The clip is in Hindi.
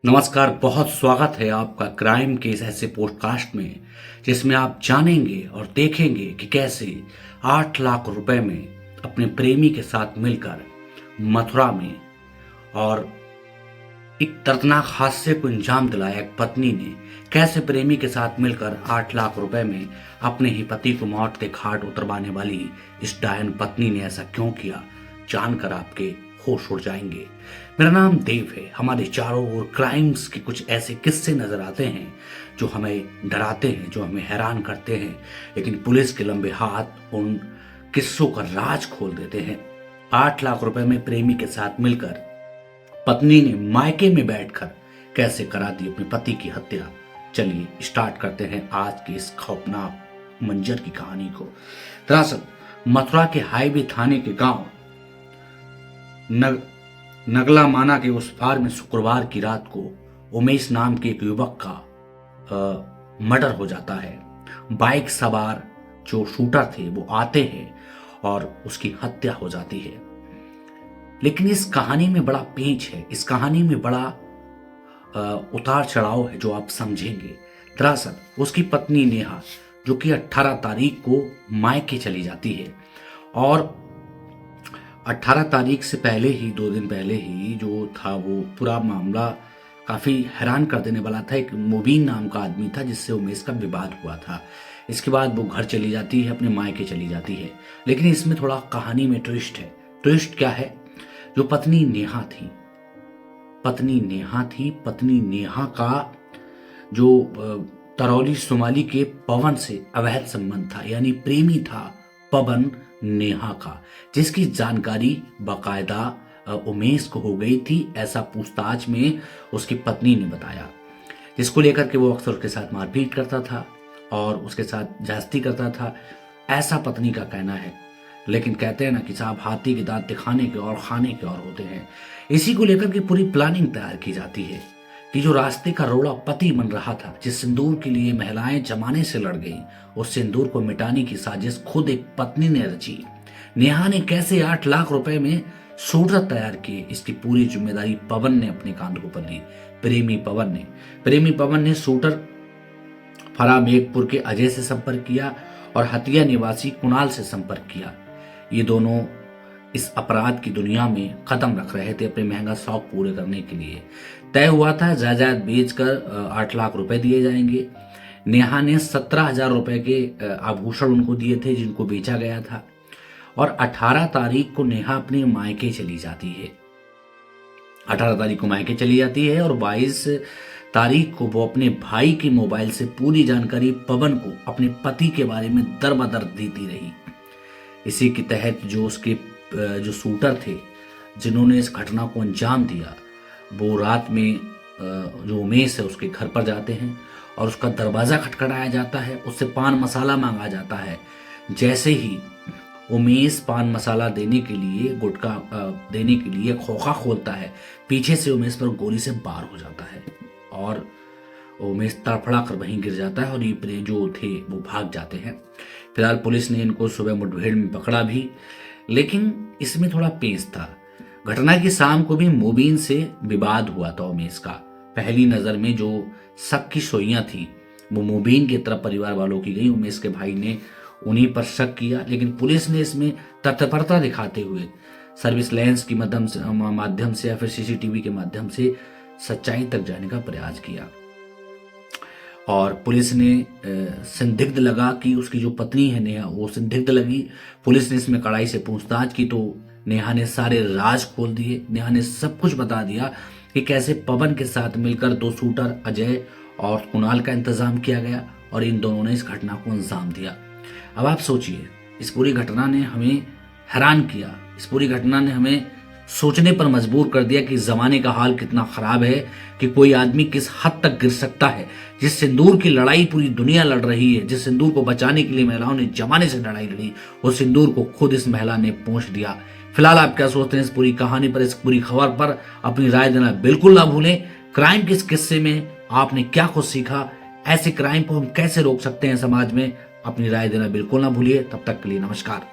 नमस्कार, बहुत स्वागत है आपका क्राइम केस ऐसे पॉडकास्ट में जिसमें आप जानेंगे और देखेंगे कि कैसे 8 लाख रुपए में अपने प्रेमी के साथ मिलकर मथुरा में और एक दर्दनाक हादसे को अंजाम दिलाया एक पत्नी ने कैसे प्रेमी के साथ मिलकर 8 लाख रुपए में अपने ही पति को मौत के घाट उतरवाने वाली इस डायन पत्नी ने ऐसा क्यों किया, जानकर आपके होश उड़ जाएंगे। मेरा नाम देव है। हमारे चारों ओर क्राइम्स के कुछ ऐसे किस्से नजर आते हैं जो हमें डराते हैं, जो हमें हैरान करते हैं, लेकिन पुलिस के लंबे हाथ उन किस्सों का राज खोल देते हैं। 8 लाख रुपए में प्रेमी के साथ मिलकर पत्नी ने मायके में बैठकर कैसे करा दी अपने पति की हत्या। चलिए स्टार्ट करते हैं आज की इस खौफनाक मंजर की कहानी को। दरअसल मथुरा के हाईवे थाने के गांव नगला माना के उस पार में शुक्रवार की रात को उमेश नाम के एक युवक का मर्डर हो जाता है। बाइक सवार जो शूटर थे वो आते हैं और उसकी हत्या हो जाती है। लेकिन इस कहानी में बड़ा पेंच है, इस कहानी में बड़ा उतार चढ़ाव है जो आप समझेंगे। दरअसल उसकी पत्नी नेहा जो कि 18 तारीख को मायके चली जाती है और 18 तारीख से पहले ही 2 दिन पहले ही जो था वो पूरा मामला काफ़ी हैरान कर देने वाला था। एक मुबीन नाम का आदमी था जिससे उमेश का विवाद हुआ था। इसके बाद वो घर चली जाती है, अपने मायके चली जाती है। लेकिन इसमें थोड़ा कहानी में ट्विस्ट है। ट्विस्ट क्या है? जो पत्नी नेहा नेहा का जो तरौली सोमाली के पवन से अवैध संबंध था, यानी प्रेमी था पवन नेहा का, जिसकी जानकारी बाकायदा उमेश को हो गई थी। ऐसा पूछताछ में उसकी पत्नी ने बताया, जिसको लेकर के वो अक्सर उसके साथ मारपीट करता था और उसके साथ जास्ती करता था, ऐसा पत्नी का कहना है। लेकिन कहते हैं ना कि साहब हाथी के दांत दिखाने के और खाने के और होते हैं। इसी को लेकर के पूरी प्लानिंग तैयार की जाती है कि जो रास्ते का रोड़ा पति बन रहा था, जिस सिंदूर के लिए महिलाएं जमाने से लड़ गईं, उस सिंदूर को मिटाने की साजिश खुद एक पत्नी ने रची। नेहा ने कैसे 8 लाख रुपए में शूटर तैयार किए, इसकी पूरी जिम्मेदारी पवन ने अपने कांधों पर ली। प्रेमी पवन ने शूटर फरा मेघपुर के अजय से संपर्क किया और हतिया निवासी कुणाल से संपर्क किया। ये दोनों इस अपराध की दुनिया में कदम रख रहे थे अपने महंगा शौक पूरे करने के लिए। तय हुआ था जायदाद बेचकर 8 लाख रुपए दिए जाएंगे। नेहा ने 17,000 रुपए के आभूषण उनको दिए थे जिनको बेचा गया था और 18 तारीख को नेहा अपने मायके चली जाती है। 18 तारीख को मायके चली जाती है और 22 तारीख को वो अपने भाई के मोबाइल से पूरी जानकारी पवन को अपने पति के बारे में दर-बदर देती रही। इसी के तहत जो उसके जो शूटर थे जिन्होंने इस घटना को अंजाम दिया, वो रात में जो उमेश है उसके घर पर जाते हैं और उसका दरवाज़ा खटखटाया जाता है, उससे पान मसाला मांगा जाता है। जैसे ही उमेश पान मसाला देने के लिए, गुटखा देने के लिए खोखा खोलता है, पीछे से उमेश पर गोली से वार हो जाता है और उमेश तड़फड़ा कर वहीं गिर जाता है और ये जो थे वो भाग जाते हैं। फिलहाल पुलिस ने इनको सुबह मुठभेड़ में पकड़ा भी, लेकिन इसमें थोड़ा पेंच था। घटना की शाम को भी मुबीन से विवाद हुआ था उमेश का। पहली नजर में जो शक की सुइयां थी वो मुबीन की तरफ परिवार वालों की गई। उमेश के भाई ने उन्हीं पर शक किया, लेकिन पुलिस ने इसमें तत्परता दिखाते हुए सर्विलांस के माध्यम से या फिर सीसीटीवी के माध्यम से सच्चाई तक जाने का प्रयास किया और पुलिस ने संदिग्ध लगा कि उसकी जो पत्नी है नेहा, वो संदिग्ध लगी। पुलिस ने इसमें कड़ाई से पूछताछ की तो नेहा ने सारे राज खोल दिए। नेहा ने सब कुछ बता दिया कि कैसे पवन के साथ मिलकर 2 शूटर अजय और कुणाल का इंतजाम किया गया और इन दोनों ने इस घटना को अंजाम दिया। अब आप सोचिए, इस पूरी घटना ने हमें हैरान किया, इस पूरी घटना ने हमें सोचने पर मजबूर कर दिया कि जमाने का हाल कितना खराब है, कि कोई आदमी किस हद तक गिर सकता है। जिस सिंदूर की लड़ाई पूरी दुनिया लड़ रही है, जिस सिंदूर को बचाने के लिए महिलाओं ने जमाने से लड़ाई लड़ी, उस सिंदूर को खुद इस महिला ने पोंछ दिया। फिलहाल आप क्या सोचते हैं इस पूरी कहानी पर, इस पूरी खबर पर? अपनी राय देना बिल्कुल ना भूलें। क्राइम के इस किस्से में आपने क्या कुछ सीखा? ऐसे क्राइम को हम कैसे रोक सकते हैं समाज में? अपनी राय देना बिल्कुल ना भूलिए। तब तक के लिए नमस्कार।